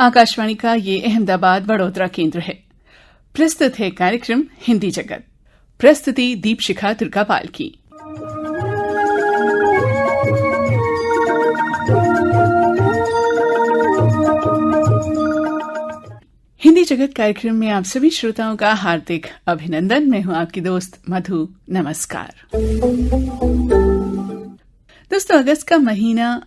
आकाशवाणी का ये अहमदाबाद वडोदरा केंद्र है। प्रस्तुत है कार्यक्रम हिंदी जगत। प्रस्तुति दीपशिखा दुर्गापाल की। हिंदी जगत कार्यक्रम में आप सभी श्रोताओं का हार्दिक अभिनंदन। मैं हूं आपकी दोस्त मधु। नमस्कार दोस्तों, अगस्त का महीना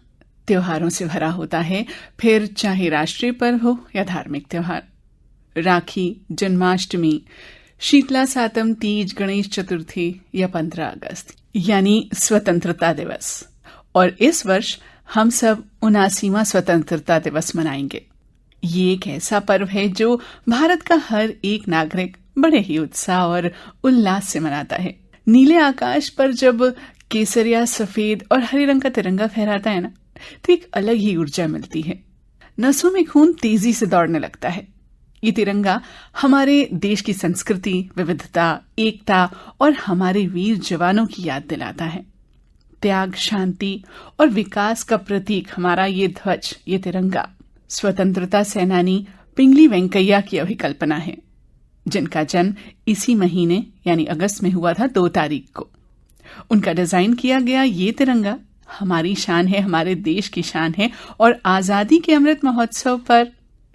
त्योहारों से भरा होता है, फिर चाहे राष्ट्रीय पर्व हो या धार्मिक त्योहार। राखी, जन्माष्टमी, शीतला सातम, तीज, गणेश चतुर्थी या 15 अगस्त यानी स्वतंत्रता दिवस। और इस वर्ष हम सब 79वां स्वतंत्रता दिवस मनाएंगे। ये एक ऐसा पर्व है जो भारत का हर एक नागरिक बड़े ही उत्साह और उल्लास से मनाता है। नीले आकाश पर जब केसरिया, सफेद और हरे रंग का तिरंगा फहराता है ना, तो एक अलग ही ऊर्जा मिलती है। नसों में खून तेजी से दौड़ने लगता है। ये तिरंगा हमारे देश की संस्कृति, विविधता, एकता और हमारे वीर जवानों की याद दिलाता है। त्याग, शांति और विकास का प्रतीक हमारा ये ध्वज, ये तिरंगा स्वतंत्रता सेनानी पिंगली वेंकैया की अभिकल्पना है, जिनका जन्म इसी महीने यानी अगस्त में हुआ था 2 तारीख को। उनका डिजाइन किया गया ये तिरंगा हमारी शान है, हमारे देश की शान है। और आजादी के अमृत महोत्सव पर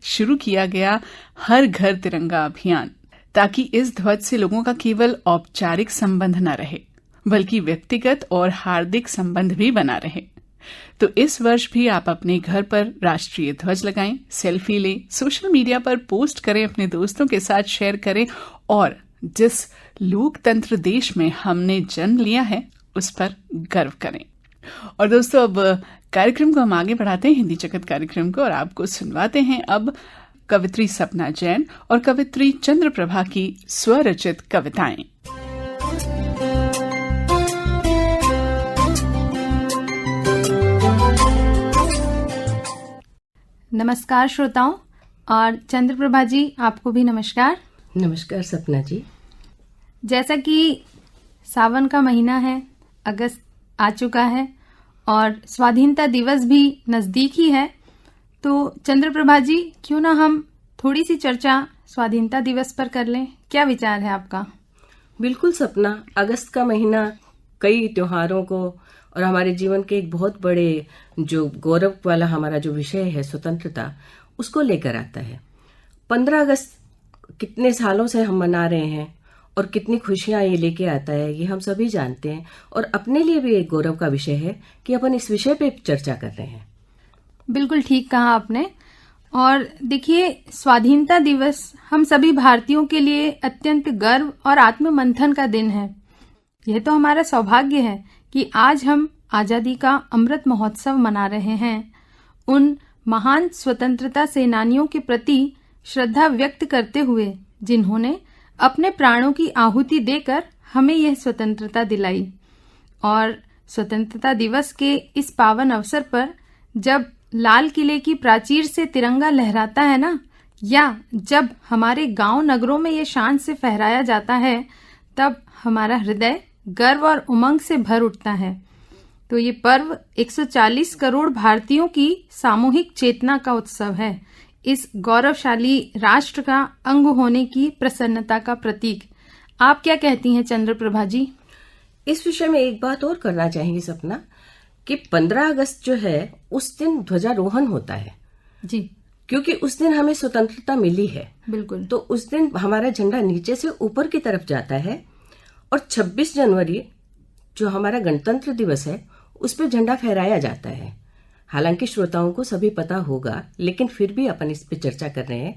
शुरू किया गया हर घर तिरंगा अभियान, ताकि इस ध्वज से लोगों का केवल औपचारिक संबंध न रहे, बल्कि व्यक्तिगत और हार्दिक संबंध भी बना रहे। तो इस वर्ष भी आप अपने घर पर राष्ट्रीय ध्वज लगाएं, सेल्फी लें, सोशल मीडिया पर पोस्ट करें, अपने दोस्तों के साथ शेयर करें और जिस लोकतंत्र देश में हमने जन्म लिया है उस पर गर्व करें। और दोस्तों, अब कार्यक्रम को हम आगे बढ़ाते हैं, हिंदी जगत कार्यक्रम को, और आपको सुनवाते हैं अब कवित्री सपना जैन और कवित्री चंद्रप्रभा की स्वरचित कविताएं। नमस्कार श्रोताओं, और चंद्रप्रभा जी आपको भी नमस्कार। नमस्कार सपना जी। जैसा कि सावन का महीना है, अगस्त आ चुका है और स्वाधीनता दिवस भी नजदीक ही है, तो चंद्रप्रभा जी क्यों ना हम थोड़ी सी चर्चा स्वाधीनता दिवस पर कर लें। क्या विचार है आपका? बिल्कुल सपना, अगस्त का महीना कई त्योहारों को और हमारे जीवन के एक बहुत बड़े जो गौरव वाला हमारा जो विषय है स्वतंत्रता, उसको लेकर आता है। 15 अगस्त कितने सालों से हम मना रहे हैं और कितनी खुशियां ये लेके आता है, ये हम सभी जानते हैं। और अपने लिए भी एक गौरव का विषय है कि अपन इस विषय पे चर्चा कर रहे हैं। बिल्कुल ठीक कहा आपने। और देखिए, स्वाधीनता दिवस हम सभी भारतीयों के लिए अत्यंत गर्व और आत्ममंथन का दिन है। यह तो हमारा सौभाग्य है कि आज हम आजादी का अमृत महोत्सव मना रहे हैं। उन महान स्वतंत्रता सेनानियों के प्रति श्रद्धा व्यक्त करते हुए जिन्होंने अपने प्राणों की आहुति देकर हमें यह स्वतंत्रता दिलाई। और स्वतंत्रता दिवस के इस पावन अवसर पर जब लाल किले की प्राचीर से तिरंगा लहराता है ना, या जब हमारे गांव नगरों में ये शान से फहराया जाता है, तब हमारा हृदय गर्व और उमंग से भर उठता है। तो ये पर्व 140 करोड़ भारतीयों की सामूहिक चेतना का उत्सव है। इस गौरवशाली राष्ट्र का अंग होने की प्रसन्नता का प्रतीक। आप क्या कहती हैं चंद्रप्रभा जी? इस विषय में एक बात और करना चाहेंगे सपना, कि 15 अगस्त जो है उस दिन ध्वजारोहण होता है जी, क्योंकि उस दिन हमें स्वतंत्रता मिली है। बिल्कुल। तो उस दिन हमारा झंडा नीचे से ऊपर की तरफ जाता है और 26 जनवरी जो हमारा गणतंत्र दिवस है उस पर झंडा फहराया जाता है। हालांकि श्रोताओं को सभी पता होगा, लेकिन फिर भी अपन इस पे चर्चा कर रहे हैं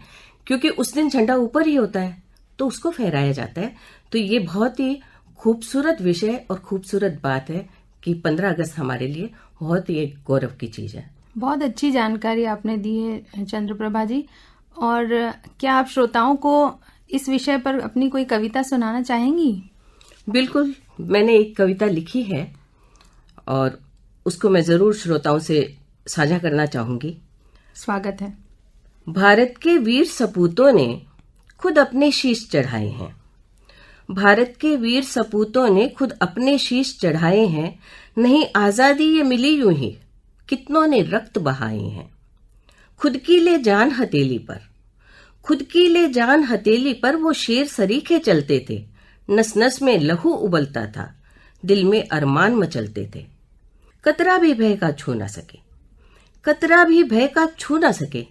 क्योंकि उस दिन झंडा ऊपर ही होता है तो उसको फहराया जाता है। तो ये बहुत ही खूबसूरत विषय और खूबसूरत बात है कि 15 अगस्त हमारे लिए बहुत ही एक गौरव की चीज है। बहुत अच्छी जानकारी आपने दी है चंद्रप्रभा जी। और क्या आप श्रोताओं को इस विषय पर अपनी कोई कविता सुनाना चाहेंगी? बिल्कुल, मैंने एक कविता लिखी है और उसको मैं जरूर श्रोताओं से साझा करना चाहूंगी। स्वागत है। भारत के वीर सपूतों ने खुद अपने शीश चढ़ाए हैं। भारत के वीर सपूतों ने खुद अपने शीश चढ़ाए हैं। नहीं आजादी ये मिली यूं ही, कितनों ने रक्त बहाए हैं। खुद की ले जान हथेली पर, खुद की ले जान हथेली पर वो शेर सरीखे चलते थे। नस नस में लहू उबलता था, दिल में अरमान मचलते थे। कतरा भी भय का छू ना सके, कतरा भी भय का छू ना सके,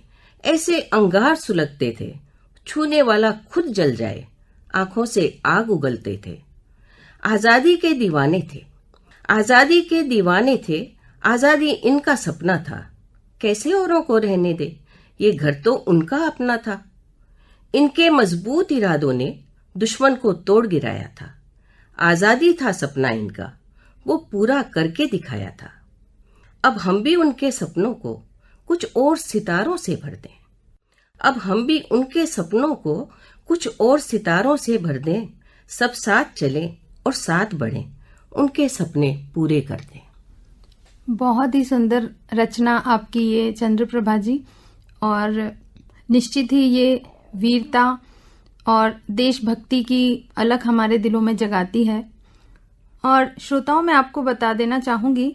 ऐसे अंगार सुलगते थे। छूने वाला खुद जल जाए, आंखों से आग उगलते थे। आजादी के दीवाने थे, आजादी के दीवाने थे, आजादी इनका सपना था। कैसे औरों को रहने दे, ये घर तो उनका अपना था। इनके मजबूत इरादों ने दुश्मन को तोड़ गिराया था। आजादी था सपना इनका, वो पूरा करके दिखाया था। अब हम भी उनके सपनों को कुछ और सितारों से भर दें, अब हम भी उनके सपनों को कुछ और सितारों से भर दें। सब साथ चलें और साथ बढ़ें, उनके सपने पूरे कर दें। बहुत ही सुंदर रचना आपकी ये चंद्रप्रभा जी, और निश्चित ही ये वीरता और देशभक्ति की अलख हमारे दिलों में जगाती है। और श्रोताओं, मैं आपको बता देना चाहूंगी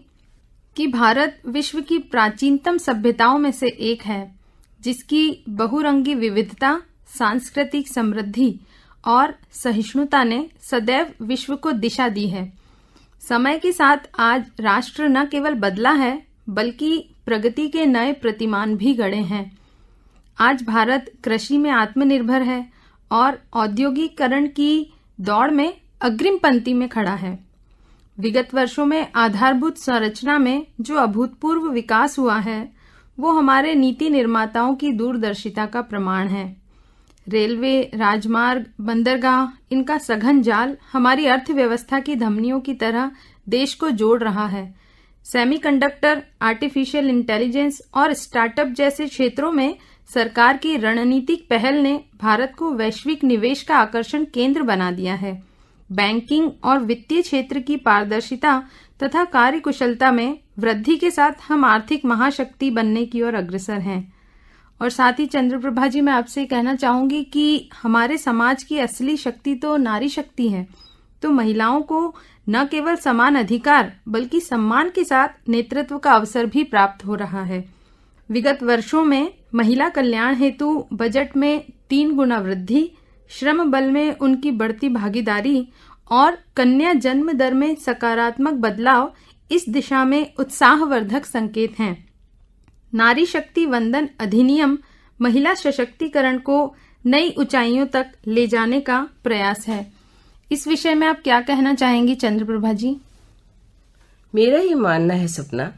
कि भारत विश्व की प्राचीनतम सभ्यताओं में से एक है, जिसकी बहुरंगी विविधता, सांस्कृतिक समृद्धि और सहिष्णुता ने सदैव विश्व को दिशा दी है। समय के साथ आज राष्ट्र न केवल बदला है, बल्कि प्रगति के नए प्रतिमान भी गढ़े हैं। आज भारत कृषि में आत्मनिर्भर है और औद्योगिकरण की दौड़ में अग्रिम पंक्ति में खड़ा है। विगत वर्षों में आधारभूत संरचना में जो अभूतपूर्व विकास हुआ है, वो हमारे नीति निर्माताओं की दूरदर्शिता का प्रमाण है। रेलवे, राजमार्ग, बंदरगाह, इनका सघन जाल हमारी अर्थव्यवस्था की धमनियों की तरह देश को जोड़ रहा है। सेमीकंडक्टर, आर्टिफिशियल इंटेलिजेंस और स्टार्टअप जैसे क्षेत्रों में सरकार की रणनीतिक पहल ने भारत को वैश्विक निवेश का आकर्षण केंद्र बना दिया है। बैंकिंग और वित्तीय क्षेत्र की पारदर्शिता तथा कार्यकुशलता में वृद्धि के साथ हम आर्थिक महाशक्ति बनने की ओर अग्रसर हैं। और साथ ही चंद्रप्रभा जी, मैं आपसे कहना चाहूंगी कि हमारे समाज की असली शक्ति तो नारी शक्ति है। तो महिलाओं को न केवल समान अधिकार बल्कि सम्मान के साथ नेतृत्व का अवसर भी प्राप्त हो रहा है। विगत वर्षों में महिला कल्याण हेतु बजट में 3 गुना वृद्धि, श्रम बल में उनकी बढ़ती भागीदारी और कन्या जन्म दर में सकारात्मक बदलाव इस दिशा में उत्साहवर्धक संकेत हैं। नारी शक्ति वंदन अधिनियम महिला सशक्तिकरण को नई ऊंचाइयों तक ले जाने का प्रयास है। इस विषय में आप क्या कहना चाहेंगी चंद्रप्रभा जी? मेरा ये मानना है सपना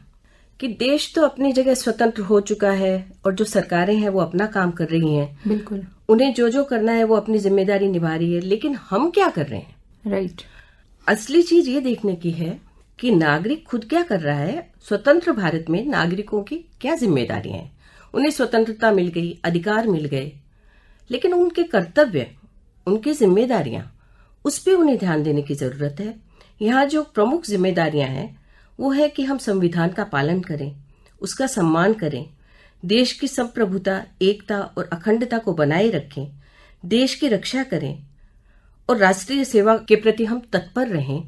कि देश तो अपनी जगह स्वतंत्र हो चुका है और जो सरकारें हैं वो अपना काम कर रही हैं। बिल्कुल, उन्हें जो जो करना है वो अपनी जिम्मेदारी निभा रही है, लेकिन हम क्या कर रहे हैं? राइट। असली चीज ये देखने की है कि नागरिक खुद क्या कर रहा है। स्वतंत्र भारत में नागरिकों की क्या जिम्मेदारियां हैं? उन्हें स्वतंत्रता मिल गई, अधिकार मिल गए, लेकिन उनके कर्तव्य, उनकी जिम्मेदारियां, उस पर उन्हें ध्यान देने की जरूरत है। यहाँ जो प्रमुख जिम्मेदारियां हैं वो है कि हम संविधान का पालन करें, उसका सम्मान करें, देश की संप्रभुता, एकता और अखंडता को बनाए रखें, देश की रक्षा करें और राष्ट्रीय सेवा के प्रति हम तत्पर रहें।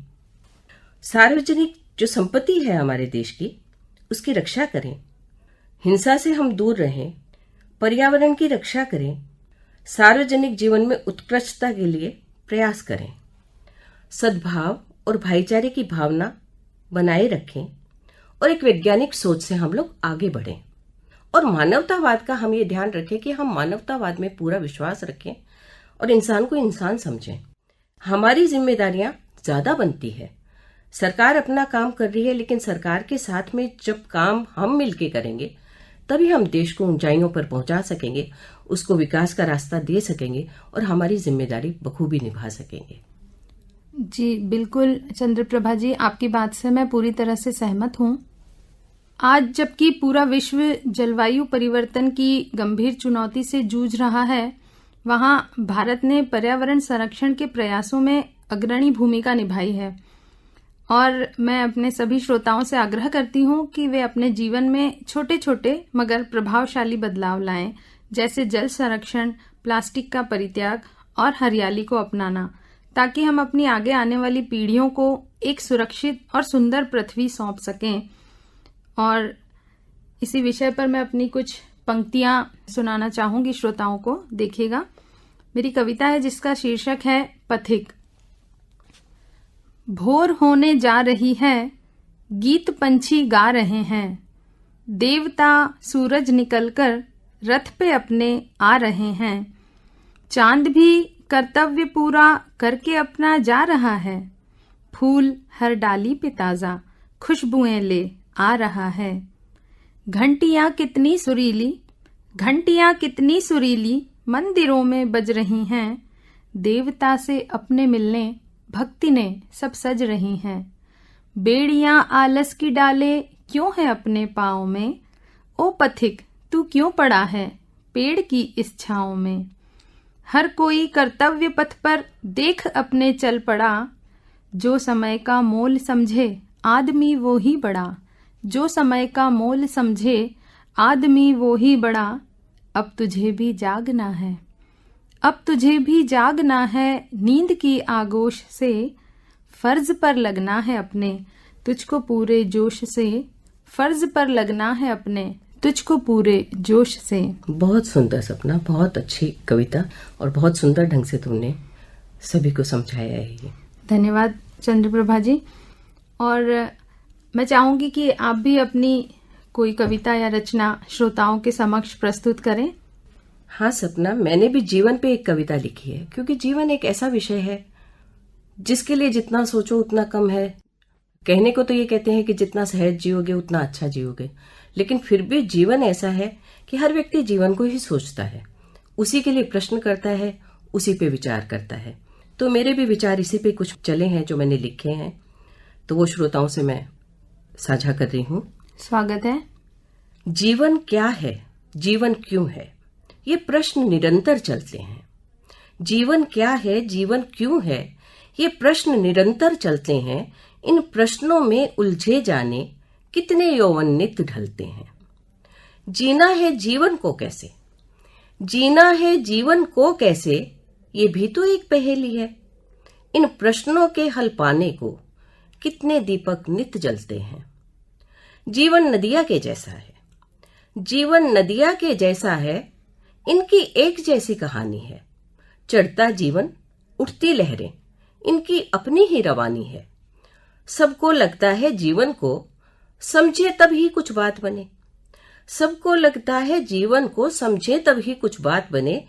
सार्वजनिक जो संपत्ति है हमारे देश की, उसकी रक्षा करें, हिंसा से हम दूर रहें, पर्यावरण की रक्षा करें, सार्वजनिक जीवन में उत्कृष्टता के लिए प्रयास करें, सद्भाव और भाईचारे की भावना बनाए रखें और एक वैज्ञानिक सोच से हम लोग आगे बढ़ें। और मानवतावाद का हम ये ध्यान रखें कि हम मानवतावाद में पूरा विश्वास रखें और इंसान को इंसान समझें। हमारी जिम्मेदारियां ज्यादा बनती है। सरकार अपना काम कर रही है, लेकिन सरकार के साथ में जब काम हम मिलके करेंगे तभी हम देश को ऊंचाइयों पर पहुंचा सकेंगे, उसको विकास का रास्ता दे सकेंगे और हमारी जिम्मेदारी बखूबी निभा सकेंगे। जी बिल्कुल चंद्रप्रभा जी, आपकी बात से मैं पूरी तरह से सहमत हूँ। आज जबकि पूरा विश्व जलवायु परिवर्तन की गंभीर चुनौती से जूझ रहा है, वहाँ भारत ने पर्यावरण संरक्षण के प्रयासों में अग्रणी भूमिका निभाई है। और मैं अपने सभी श्रोताओं से आग्रह करती हूँ कि वे अपने जीवन में छोटे छोटे मगर प्रभावशाली बदलाव लाएं, जैसे जल संरक्षण, प्लास्टिक का परित्याग और हरियाली को अपनाना, ताकि हम अपनी आगे आने वाली पीढ़ियों को एक सुरक्षित और सुंदर पृथ्वी सौंप सकें। और इसी विषय पर मैं अपनी कुछ पंक्तियां सुनाना चाहूंगी श्रोताओं को। देखिएगा, मेरी कविता है जिसका शीर्षक है पथिक। भोर होने जा रही है, गीत पंछी गा रहे हैं, देवता सूरज निकलकर रथ पे अपने आ रहे हैं, चांद भी कर्तव्य पूरा करके अपना जा रहा है, फूल हर डाली पे ताजा खुशबुएं ले आ रहा है, घंटियां कितनी सुरीली, घंटियां कितनी सुरीली मंदिरों में बज रही हैं, देवता से अपने मिलने भक्ति ने सब सज रही हैं, बेड़ियां आलस की डाले क्यों है अपने पाँव में, ओ पथिक तू क्यों पड़ा है पेड़ की इस छाँव में, हर कोई कर्तव्य पथ पर देख अपने चल पड़ा, जो समय का मोल समझे आदमी वो ही बड़ा, जो समय का मोल समझे आदमी वो ही बड़ा, अब तुझे भी जागना है, अब तुझे भी जागना है, नींद की आगोश से फर्ज पर लगना है अपने, तुझको पूरे जोश से फर्ज पर लगना है अपने, तुझको पूरे जोश से। बहुत सुंदर सपना, बहुत अच्छी कविता और बहुत सुंदर ढंग से तुमने सभी को समझाया है ये। धन्यवाद चंद्रप्रभा जी। और मैं चाहूंगी कि आप भी अपनी कोई कविता या रचना श्रोताओं के समक्ष प्रस्तुत करें। हाँ सपना, मैंने भी जीवन पे एक कविता लिखी है, क्योंकि जीवन एक ऐसा विषय है जिसके लिए जितना सोचो उतना कम है। कहने को तो ये कहते हैं कि जितना सहज जियोगे उतना अच्छा जियोगे, लेकिन फिर भी जीवन ऐसा है कि हर व्यक्ति जीवन को ही सोचता है, उसी के लिए प्रश्न करता है, उसी पे विचार करता है। तो मेरे भी विचार इसी पे कुछ चले हैं जो मैंने लिखे हैं, तो वो श्रोताओं से मैं साझा कर रही हूँ। स्वागत है। जीवन क्या है, जीवन क्यों है, ये प्रश्न निरंतर चलते हैं। जीवन क्या है, जीवन क्यों है, ये प्रश्न निरंतर चलते हैं। इन प्रश्नों में उलझे जाने कितने यौवनित ढलते हैं। जीना है जीवन को कैसे, जीना है जीवन को कैसे, ये भी तो एक पहेली है। इन प्रश्नों के हल पाने को कितने दीपक नित जलते हैं। जीवन नदिया के जैसा है, जीवन नदिया के जैसा है, इनकी एक जैसी कहानी है। चढ़ता जीवन, उठती लहरें, इनकी अपनी ही रवानी है। सबको लगता है जीवन को समझे तभी कुछ बात बने, सबको लगता है जीवन को समझे तभी कुछ बात बने।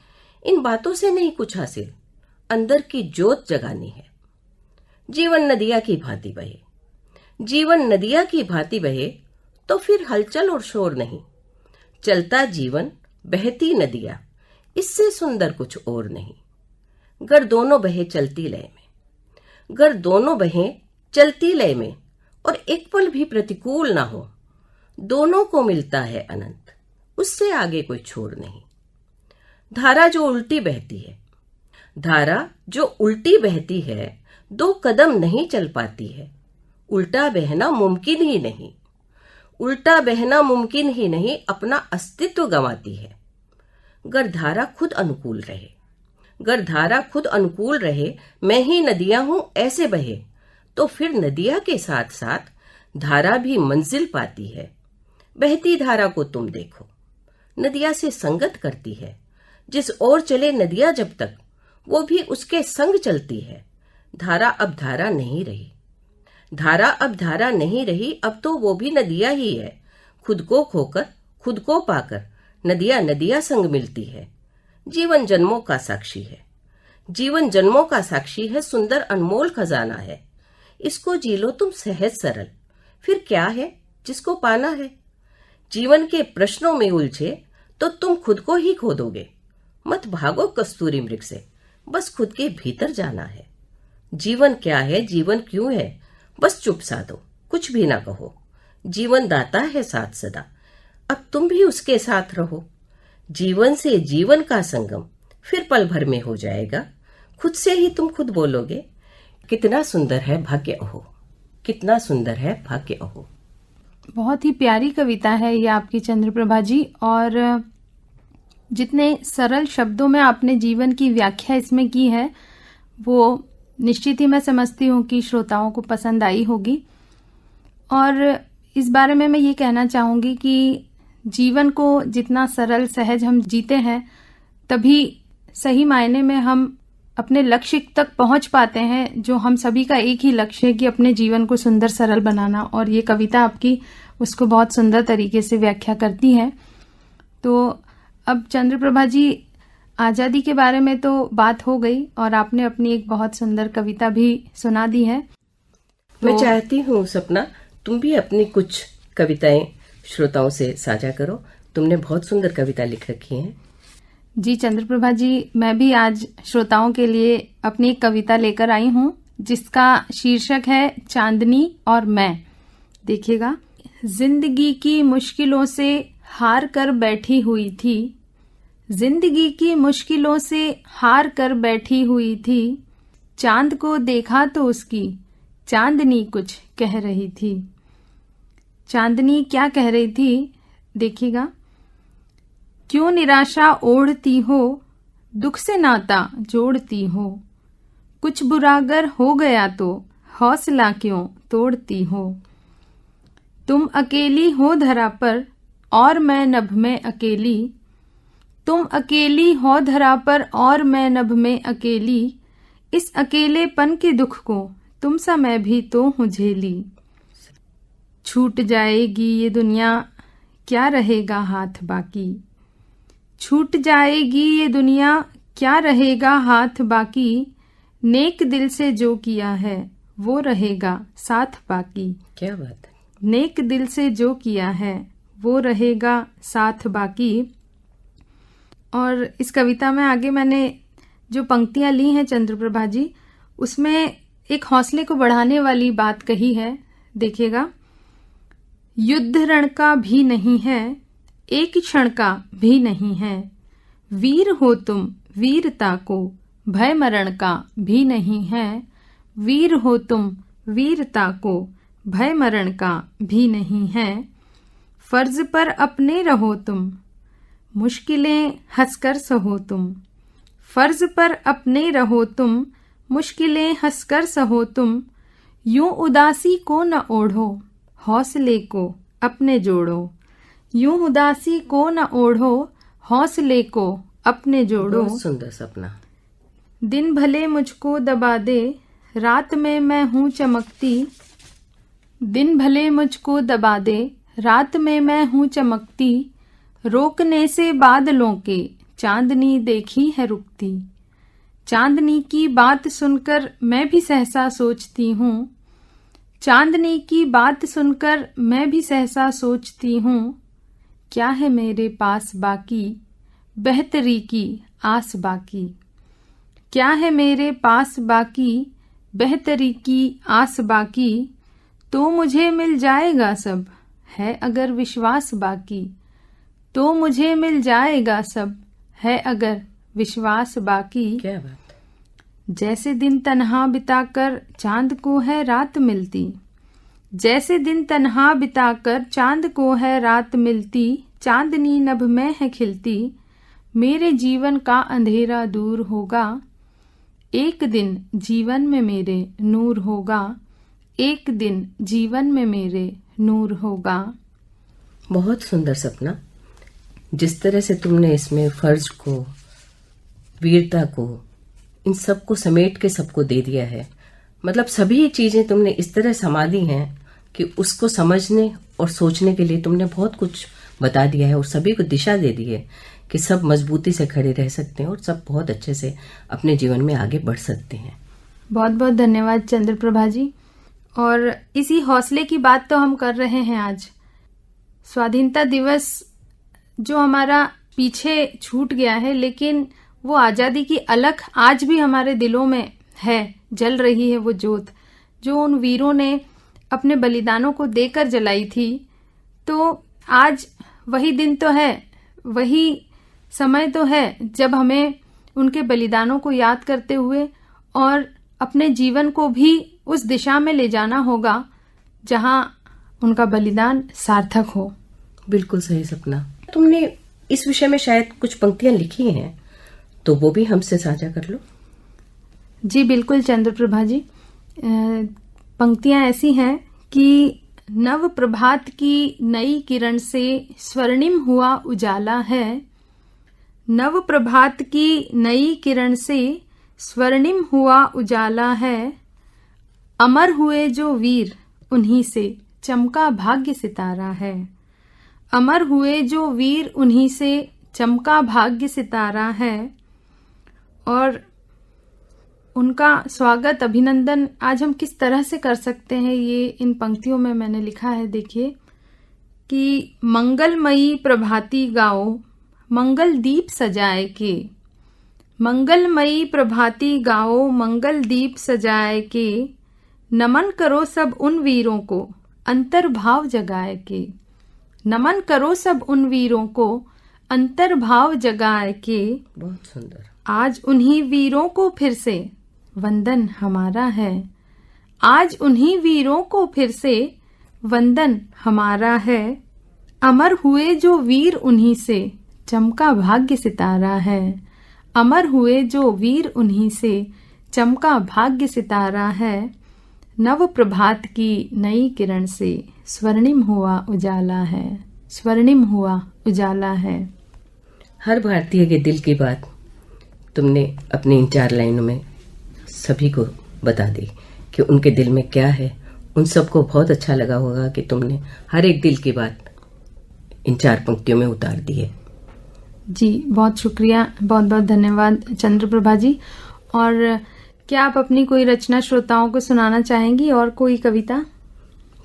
इन बातों से नहीं कुछ हासिल, अंदर की जोत जगानी है। जीवन नदिया की भांति बहे, जीवन नदिया की भांति बहे, तो फिर हलचल और शोर नहीं। चलता जीवन, बहती नदिया, इससे सुंदर कुछ और नहीं। गर दोनों बहे चलती लय में, गर दोनों बहे चलती लय में, और एक पल भी प्रतिकूल ना हो, दोनों को मिलता है अनंत, उससे आगे कोई छोर नहीं। धारा जो उल्टी बहती है, धारा जो उल्टी बहती है, दो कदम नहीं चल पाती है। उल्टा बहना मुमकिन ही नहीं, उल्टा बहना मुमकिन ही नहीं, अपना अस्तित्व गंवाती है। गर धारा खुद अनुकूल रहे, गर धारा खुद अनुकूल रहे, मैं ही नदियां हूं ऐसे बहे, तो फिर नदिया के साथ साथ धारा भी मंजिल पाती है। बहती धारा को तुम देखो, नदिया से संगत करती है। जिस ओर चले नदिया जब तक, वो भी उसके संग चलती है। धारा अब धारा नहीं रही, धारा अब धारा नहीं रही, अब तो वो भी नदिया ही है। खुद को खोकर, खुद को पाकर, नदिया नदिया संग मिलती है। जीवन जन्मों का साक्षी है, जीवन जन्मों का साक्षी है, सुंदर अनमोल खजाना है। इसको जी लो तुम सहज सरल, फिर क्या है जिसको पाना है। जीवन के प्रश्नों में उलझे तो तुम खुद को ही खोदोगे। मत भागो कस्तूरी मृग से, बस खुद के भीतर जाना है। जीवन क्या है, जीवन क्यों है, बस चुप साधो, कुछ भी ना कहो। जीवन दाता है साथ सदा, अब तुम भी उसके साथ रहो। जीवन से जीवन का संगम फिर पल भर में हो जाएगा। खुद से ही तुम खुद बोलोगे, कितना सुंदर है भाग्य अहो, कितना सुंदर है भाग्य अहो। बहुत ही प्यारी कविता है ये आपकी चंद्रप्रभा जी, और जितने सरल शब्दों में आपने जीवन की व्याख्या इसमें की है वो निश्चित ही मैं समझती हूँ कि श्रोताओं को पसंद आई होगी। और इस बारे में मैं ये कहना चाहूँगी कि जीवन को जितना सरल सहज हम जीते हैं, तभी सही मायने में हम अपने लक्ष्य तक पहुंच पाते हैं, जो हम सभी का एक ही लक्ष्य है कि अपने जीवन को सुंदर सरल बनाना। और ये कविता आपकी उसको बहुत सुंदर तरीके से व्याख्या करती है। तो अब चंद्रप्रभा जी, आजादी के बारे में तो बात हो गई और आपने अपनी एक बहुत सुंदर कविता भी सुना दी है। मैं चाहती हूँ सपना, तुम भी अपनी कुछ कविताएं श्रोताओं से साझा करो। तुमने बहुत सुंदर कविता लिख रखी है। जी चंद्रप्रभा जी, मैं भी आज श्रोताओं के लिए अपनी एक कविता लेकर आई हूँ, जिसका शीर्षक है चांदनी और मैं। देखिएगा। जिंदगी की मुश्किलों से हार कर बैठी हुई थी, जिंदगी की मुश्किलों से हार कर बैठी हुई थी, चांद को देखा तो उसकी चांदनी कुछ कह रही थी। चांदनी क्या कह रही थी, देखिएगा। क्यों निराशा ओढ़ती हो, दुख से नाता जोड़ती हो, कुछ बुरा अगर हो गया तो हौसला क्यों तोड़ती हो। तुम अकेली हो धरा पर और मैं नभ में अकेली, तुम अकेली हो धरा पर और मैं नभ में अकेली, इस अकेलेपन के दुख को तुम सा मैं भी तो हूँ झेली। छूट जाएगी ये दुनिया क्या रहेगा हाथ बाकी, छूट जाएगी ये दुनिया क्या रहेगा हाथ बाकी, नेक दिल से जो किया है वो रहेगा साथ बाकी। क्या बात है। नेक दिल से जो किया है वो रहेगा साथ बाकी। और इस कविता में आगे मैंने जो पंक्तियां ली हैं चंद्रप्रभा जी, उसमें एक हौसले को बढ़ाने वाली बात कही है। देखिएगा। युद्ध रण का भी नहीं है, एक क्षण का भी नहीं है, वीर हो तुम वीरता को भय मरण का भी नहीं है, वीर हो तुम वीरता को भय मरण का भी नहीं है, फर्ज पर अपने रहो तुम मुश्किलें हंसकर सहो तुम, फर्ज पर अपने रहो तुम मुश्किलें हंसकर सहो तुम, यूं उदासी को न ओढ़ो हौसले को अपने जोड़ो, यूं उदासी को न ओढ़ो हौसले को अपने जोड़ो। बहुत सुंदर सपना। दिन भले मुझको दबा दे रात में मैं हूँ चमकती, दिन भले मुझको दबा दे रात में मैं हूँ चमकती, रोकने से बादलों के चांदनी देखी है रुकती, चांदनी की बात सुनकर मैं भी सहसा सोचती हूँ, चांदनी की बात सुनकर मैं भी सहसा सोचती हूँ, क्या है मेरे पास बाकी बेहतरी की आस बाकी, क्या है मेरे पास बाकी बेहतरी की आस बाकी, तो मुझे मिल जाएगा सब है अगर विश्वास बाकी, तो मुझे मिल जाएगा सब है अगर विश्वास बाकी। क्या बात। जैसे दिन तन्हा बिताकर चांद को है रात मिलती, जैसे दिन तन्हा बिताकर चांद को है रात मिलती, चांदनी नभ में है खिलती, मेरे जीवन का अंधेरा दूर होगा, एक दिन जीवन में मेरे नूर होगा, एक दिन जीवन में मेरे नूर होगा। बहुत सुंदर सपना। जिस तरह से तुमने इसमें फर्ज को, वीरता को, इन सबको समेट के सबको दे दिया है, मतलब सभी चीजें तुमने इस तरह समा दी हैं कि उसको समझने और सोचने के लिए तुमने बहुत कुछ बता दिया है और सभी को दिशा दे दी है कि सब मजबूती से खड़े रह सकते हैं और सब बहुत अच्छे से अपने जीवन में आगे बढ़ सकते हैं। बहुत बहुत धन्यवाद चंद्रप्रभा जी। और इसी हौसले की बात तो हम कर रहे हैं आज। स्वाधीनता दिवस जो हमारा पीछे छूट गया है, लेकिन वो आज़ादी की अलख आज भी हमारे दिलों में है, जल रही है वो ज्योत जो उन वीरों ने अपने बलिदानों को देकर जलाई थी। तो आज वही दिन तो है, वही समय तो है जब हमें उनके बलिदानों को याद करते हुए और अपने जीवन को भी उस दिशा में ले जाना होगा जहां उनका बलिदान सार्थक हो। बिल्कुल सही सपना। तुमने इस विषय में शायद कुछ पंक्तियां लिखी हैं, तो वो भी हमसे साझा कर लो। जी बिल्कुल चंद्रप्रभा जी। पंक्तियां ऐसी हैं कि नव प्रभात की नई किरण से स्वर्णिम हुआ उजाला है। नव प्रभात की नई किरण से स्वर्णिम हुआ उजाला है। अमर हुए जो वीर उन्हीं से चमका भाग्य सितारा है। अमर हुए जो वीर उन्हीं से चमका भाग्य सितारा है। और उनका स्वागत अभिनंदन आज हम किस तरह से कर सकते हैं, ये इन पंक्तियों में मैंने लिखा है। देखिए कि मंगलमयी प्रभाती गाओ मंगल दीप सजाए के। मंगलमयी प्रभाती गाओ मंगल दीप सजाए के। नमन करो सब उन वीरों को अंतर्भाव जगाए के। नमन करो सब उन वीरों को अंतर्भाव जगाए के। बहुत सुंदर। आज उन्हीं वीरों को फिर से वंदन हमारा है। आज उन्हीं वीरों को फिर से वंदन हमारा है। अमर हुए जो वीर उन्हीं से चमका भाग्य सितारा है। अमर हुए जो वीर उन्हीं से चमका भाग्य सितारा है। नव प्रभात की नई किरण से स्वर्णिम हुआ उजाला है। स्वर्णिम हुआ उजाला है। हर भारतीय के दिल की बात तुमने अपनी इन 4 लाइनों में सभी को बता दी कि उनके दिल में क्या है। उन सबको बहुत अच्छा लगा होगा कि तुमने हर एक दिल की बात इन 4 पंक्तियों में उतार दी है। जी बहुत शुक्रिया, बहुत बहुत धन्यवाद चंद्रप्रभा जी। और क्या आप अपनी कोई रचना श्रोताओं को सुनाना चाहेंगी और कोई कविता?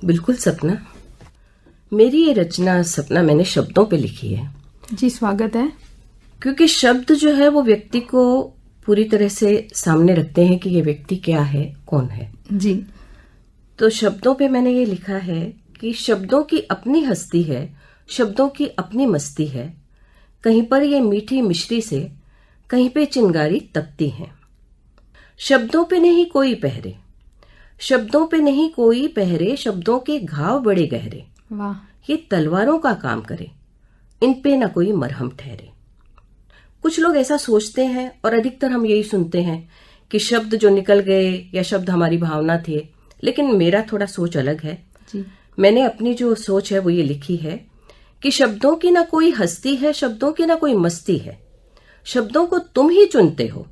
बिल्कुल सपना। मेरी ये रचना सपना मैंने शब्दों पे लिखी है। जी स्वागत है। क्योंकि शब्द जो है वो व्यक्ति को पूरी तरह से सामने रखते हैं कि ये व्यक्ति क्या है, कौन है। जी तो शब्दों पे मैंने ये लिखा है कि शब्दों की अपनी हस्ती है, शब्दों की अपनी मस्ती है। कहीं पर ये मीठी मिश्री से, कहीं पे चिंगारी तपती है। शब्दों पे नहीं कोई पहरे, शब्दों पे नहीं कोई पहरे। शब्दों के घाव बड़े गहरे, वाह। ये तलवारों का काम करे, इन पे ना कोई मरहम ठहरे। कुछ लोग ऐसा सोचते हैं और अधिकतर हम यही सुनते हैं कि शब्द जो निकल गए या शब्द हमारी भावना थे, लेकिन मेरा थोड़ा सोच अलग है। जी मैंने अपनी जो सोच है वो ये लिखी है कि शब्दों की ना कोई हस्ती है, शब्दों की ना कोई मस्ती है। शब्दों को तुम ही चुनते हो,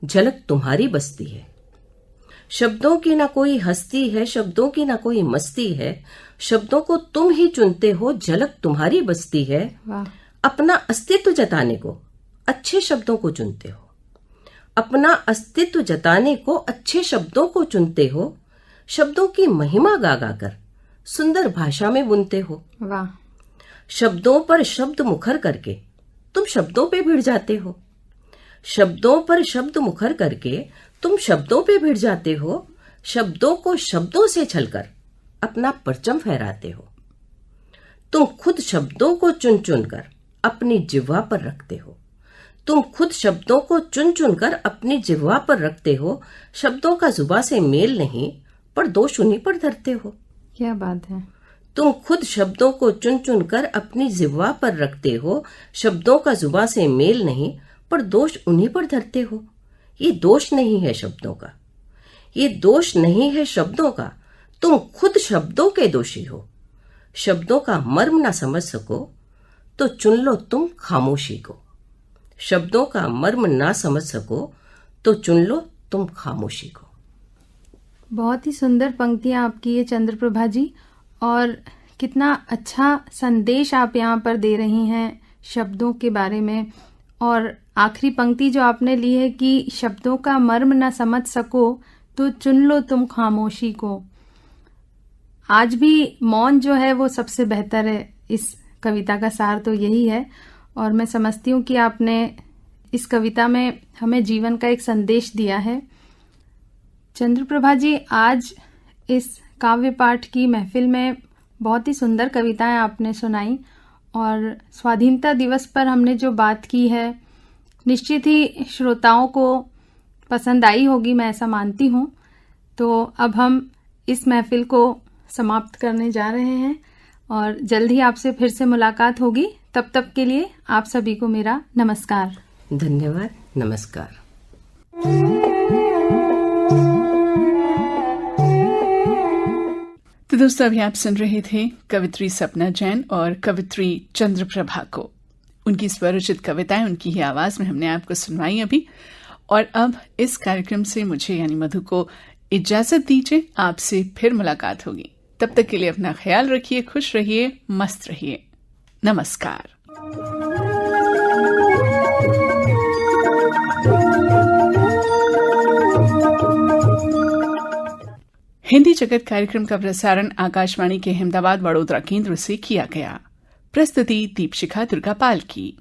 झलक तुम्हारी बसती है। शब्दों की ना कोई हस्ती है, शब्दों की ना कोई मस्ती है। शब्दों को तुम ही चुनते हो, झलक तुम्हारी बसती है। वाह। अपना अस्तित्व जताने को अच्छे शब्दों को चुनते हो। अपना अस्तित्व जताने को अच्छे शब्दों को चुनते हो। शब्दों की महिमा गा गा कर सुंदर भाषा में बुनते हो। वाह। शब्दों पर शब्द मुखर करके तुम शब्दों पे भिड़ जाते हो। शब्दों पर शब्द मुखर करके तुम शब्दों पे भिड़ जाते हो। शब्दों को शब्दों से छलकर अपना परचम फहराते हो। तुम खुद शब्दों को चुन चुन कर अपनी जिह्वा पर रखते हो। तुम खुद शब्दों को चुन चुन कर अपनी जिह्वा पर रखते हो। शब्दों का जुबां से मेल नहीं, पर दोष उन्हीं पर धरते हो। क्या बात है। तुम खुद शब्दों को चुन चुन कर अपनी जिह्वा पर रखते हो। शब्दों का जुबां से मेल नहीं, पर दोष उन्हीं पर धरते हो। ये दोष नहीं है शब्दों का, ये दोष नहीं है शब्दों का। तुम खुद शब्दों के दोषी हो। शब्दों का मर्म ना समझ सको तो चुन लो तुम खामोशी को। शब्दों का मर्म ना समझ सको तो चुन लो तुम खामोशी को। बहुत ही सुंदर पंक्तियां आपकी ये चंद्रप्रभा जी, और कितना अच्छा संदेश आप यहाँ पर दे रही हैं शब्दों के बारे में। और आखिरी पंक्ति जो आपने ली है कि शब्दों का मर्म ना समझ सको तो चुन लो तुम खामोशी को। आज भी मौन जो है वो सबसे बेहतर है। इस कविता का सार तो यही है। और मैं समझती हूँ कि आपने इस कविता में हमें जीवन का एक संदेश दिया है। चंद्रप्रभा जी, आज इस काव्य पाठ की महफिल में बहुत ही सुंदर कविताएं आपने सुनाई, और स्वाधीनता दिवस पर हमने जो बात की है निश्चित ही श्रोताओं को पसंद आई होगी, मैं ऐसा मानती हूँ। तो अब हम इस महफिल को समाप्त करने जा रहे हैं और जल्द ही आपसे फिर से मुलाकात होगी। तब तक के लिए आप सभी को मेरा नमस्कार। धन्यवाद। नमस्कार। तो दोस्तों, अभी आप सुन रहे थे कवित्री सपना जैन और कवित्री चंद्रप्रभा को। उनकी स्वरचित कविताएं उनकी ही आवाज में हमने आपको सुनवाई अभी। और अब इस कार्यक्रम से मुझे यानी मधु को इजाजत दीजिए। आपसे फिर मुलाकात होगी। तब तक के लिए अपना ख्याल रखिए, खुश रहिए, मस्त रहिए। नमस्कार। हिंदी जगत कार्यक्रम का प्रसारण आकाशवाणी के अहमदाबाद वडोदरा केंद्र से किया गया। प्रस्तुति दीपशिखा दुर्गापाल की।